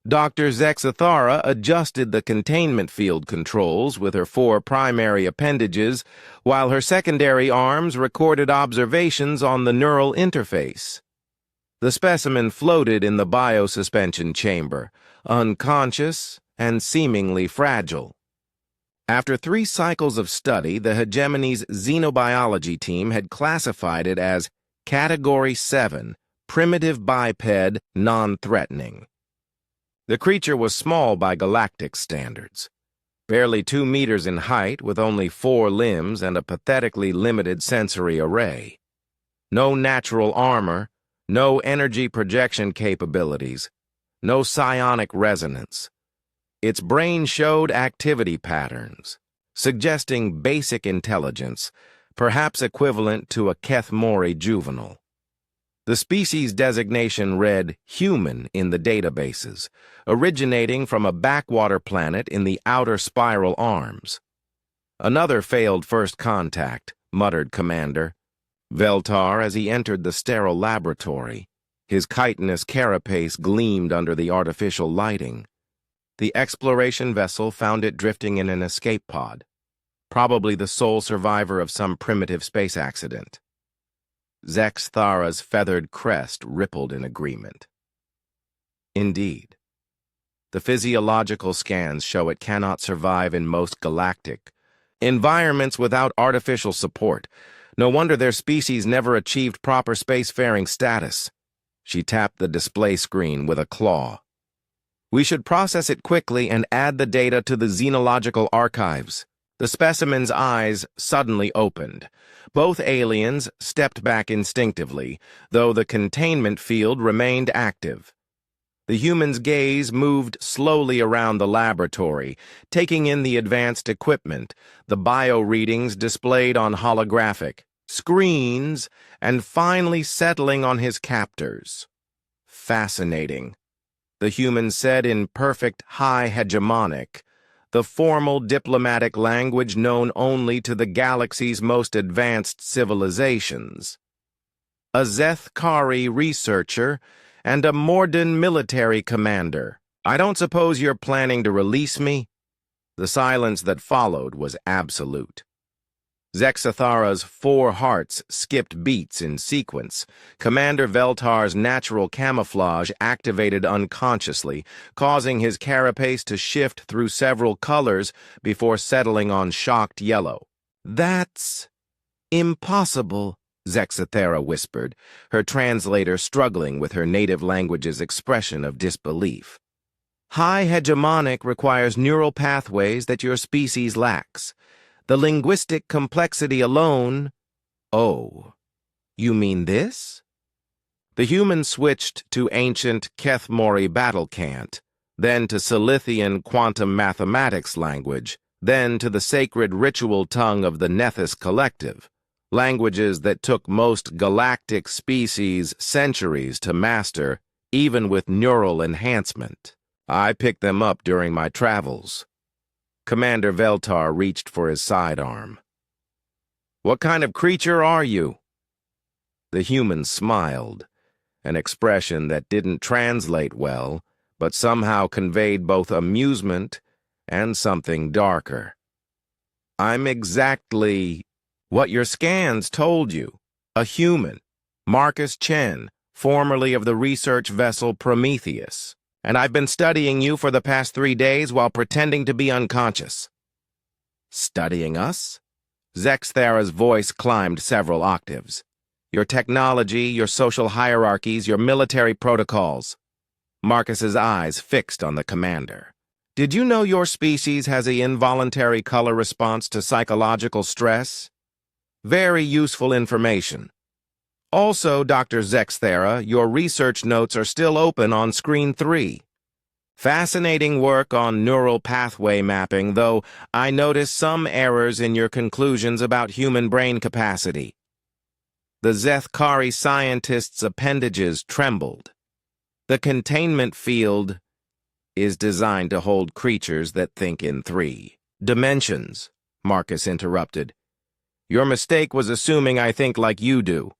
Dr. Zexathara adjusted the containment field controls with her 4 primary appendages, while her secondary arms recorded observations on the neural interface. The specimen floated in the biosuspension chamber, unconscious and seemingly fragile. After 3 cycles of study, the hegemony's xenobiology team had classified it as Category 7, primitive biped, non-threatening. The creature was small by galactic standards, barely 2 meters in height with only 4 limbs and a pathetically limited sensory array. No natural armor, no energy projection capabilities, no psionic resonance. Its brain showed activity patterns, suggesting basic intelligence, perhaps equivalent to a Keth-Mori juvenile. The species designation read human in the databases, originating from a backwater planet in the outer spiral arms. Another failed first contact, muttered Commander Veltar as he entered the sterile laboratory. His chitinous carapace gleamed under the artificial lighting. The exploration vessel found it drifting in an escape pod, probably the sole survivor of some primitive space accident. Zexathara's feathered crest rippled in agreement. Indeed. The physiological scans show it cannot survive in most galactic environments without artificial support. No wonder their species never achieved proper spacefaring status. She tapped the display screen with a claw. We should process it quickly and add the data to the xenological archives. The specimen's eyes suddenly opened. Both aliens stepped back instinctively, though the containment field remained active. The human's gaze moved slowly around the laboratory, taking in the advanced equipment, the bio-readings displayed on holographic screens, and finally settling on his captors. Fascinating, the human said in perfect high hegemonic, the formal diplomatic language known only to the galaxy's most advanced civilizations. A Zeth-Kari researcher and a Mordan military commander. I don't suppose you're planning to release me? The silence that followed was absolute. Zexathara's 4 hearts skipped beats in sequence. Commander Veltar's natural camouflage activated unconsciously, causing his carapace to shift through several colors before settling on shocked yellow. "That's impossible," Zexathara whispered, her translator struggling with her native language's expression of disbelief. "High hegemonic requires neural pathways that your species lacks. The linguistic complexity alone—" "Oh, you mean this?" The human switched to ancient Keth-Mori battle cant, then to Silithian quantum mathematics language, then to the sacred ritual tongue of the Nethys Collective, languages that took most galactic species centuries to master, even with neural enhancement. I picked them up during my travels. Commander Veltar reached for his sidearm. "What kind of creature are you?" The human smiled, an expression that didn't translate well, but somehow conveyed both amusement and something darker. "I'm exactly what your scans told you. A human, Marcus Chen, formerly of the research vessel Prometheus. And I've been studying you for the past 3 days while pretending to be unconscious." "Studying us?" Zexathara's voice climbed several octaves. "Your technology, your social hierarchies, your military protocols." Marcus's eyes fixed on the commander. "Did you know your species has an involuntary color response to psychological stress? Very useful information. Also, Dr. Zexathara, your research notes are still open on screen 3. Fascinating work on neural pathway mapping, though I noticed some errors in your conclusions about human brain capacity." The Zeth-Kari scientist's appendages trembled. "The containment field is designed to hold creatures that think in 3 dimensions," Marcus interrupted. "Your mistake was assuming I think like you do."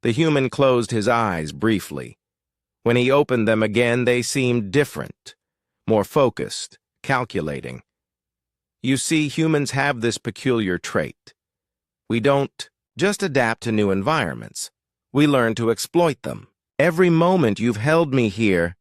The human closed his eyes briefly. When he opened them again, they seemed different, more focused, calculating. You see, humans have this peculiar trait. We don't just adapt to new environments. We learn to exploit them. Every moment you've held me here,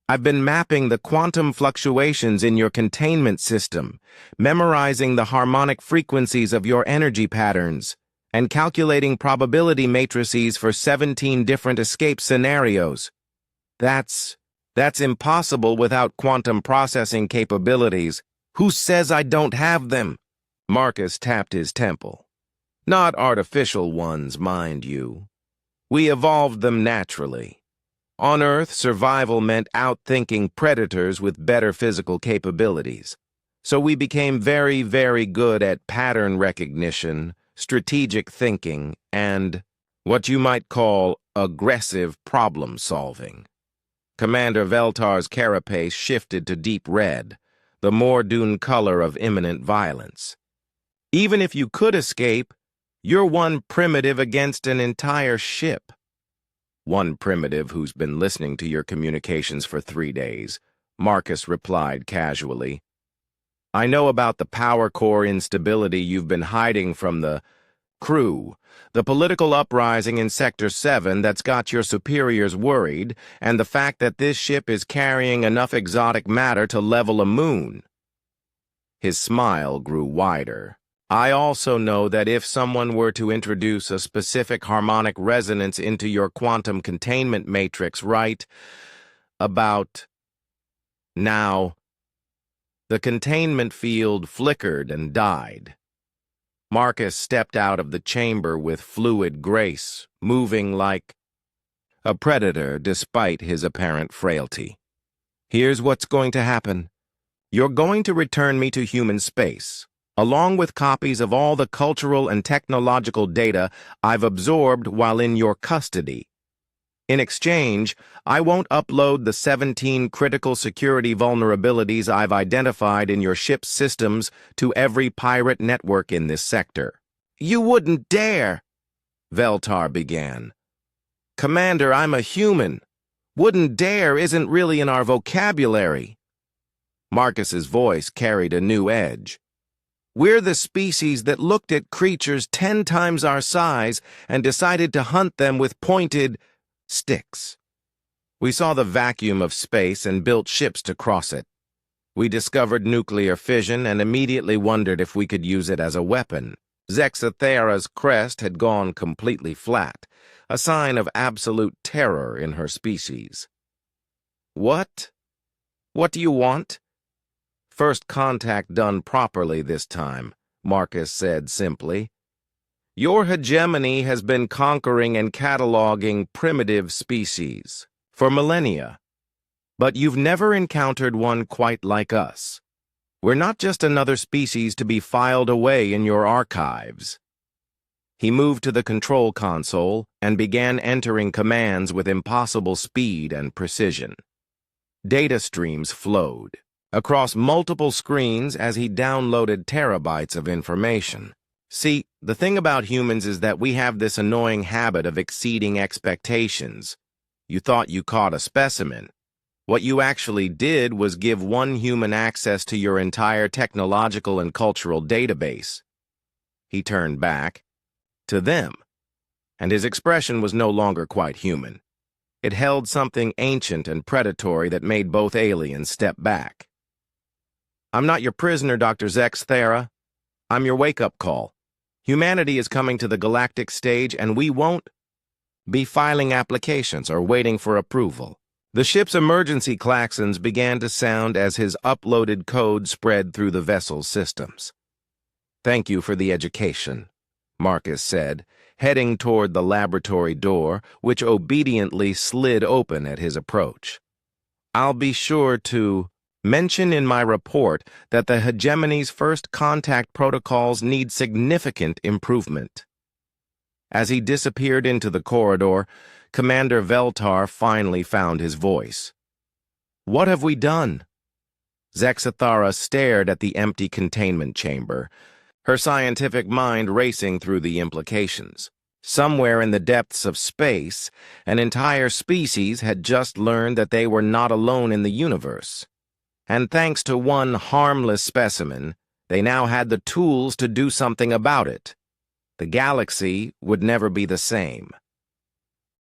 I've been mapping the quantum fluctuations in your containment system, memorizing the harmonic frequencies of your energy patterns, and calculating probability matrices for 17 different escape scenarios. That's impossible without quantum processing capabilities. Who says I don't have them? Marcus tapped his temple. Not artificial ones, mind you. We evolved them naturally. On Earth, survival meant outthinking predators with better physical capabilities. So we became very, very good at pattern recognition, strategic thinking, and what you might call aggressive problem solving. Commander Veltar's carapace shifted to deep red, the Mordoon color of imminent violence. Even if you could escape, you're one primitive against an entire ship. One primitive who's been listening to your communications for 3 days, Marcus replied casually. I know about the power core instability you've been hiding from the crew, the political uprising in Sector 7 that's got your superiors worried, and the fact that this ship is carrying enough exotic matter to level a moon. His smile grew wider. I also know that if someone were to introduce a specific harmonic resonance into your quantum containment matrix right about now, the containment field flickered and died. Marcus stepped out of the chamber with fluid grace, moving like a predator despite his apparent frailty. Here's what's going to happen. You're going to return me to human space, along with copies of all the cultural and technological data I've absorbed while in your custody. In exchange, I won't upload the 17 critical security vulnerabilities I've identified in your ship's systems to every pirate network in this sector. You wouldn't dare, Veltar began. Commander, I'm a human. Wouldn't dare isn't really in our vocabulary. Marcus's voice carried a new edge. We're the species that looked at creatures 10 times our size and decided to hunt them with pointed sticks. We saw the vacuum of space and built ships to cross it. We discovered nuclear fission and immediately wondered if we could use it as a weapon. Zexathera's crest had gone completely flat, a sign of absolute terror in her species. What? What do you want? First contact done properly this time, Marcus said simply. Your hegemony has been conquering and cataloging primitive species for millennia, but you've never encountered one quite like us. We're not just another species to be filed away in your archives. He moved to the control console and began entering commands with impossible speed and precision. Data streams flowed across multiple screens as he downloaded terabytes of information. See, the thing about humans is that we have this annoying habit of exceeding expectations. You thought you caught a specimen. What you actually did was give one human access to your entire technological and cultural database. He turned back to them, and his expression was no longer quite human. It held something ancient and predatory that made both aliens step back. I'm not your prisoner, Dr. Zexathera. I'm your wake-up call. Humanity is coming to the galactic stage, and we won't be filing applications or waiting for approval. The ship's emergency klaxons began to sound as his uploaded code spread through the vessel's systems. Thank you for the education, Marcus said, heading toward the laboratory door, which obediently slid open at his approach. I'll be sure to mention in my report that the hegemony's first contact protocols need significant improvement. As he disappeared into the corridor, Commander Veltar finally found his voice. What have we done? Zexathera stared at the empty containment chamber, her scientific mind racing through the implications. Somewhere in the depths of space, an entire species had just learned that they were not alone in the universe. And thanks to one harmless specimen, they now had the tools to do something about it. The galaxy would never be the same.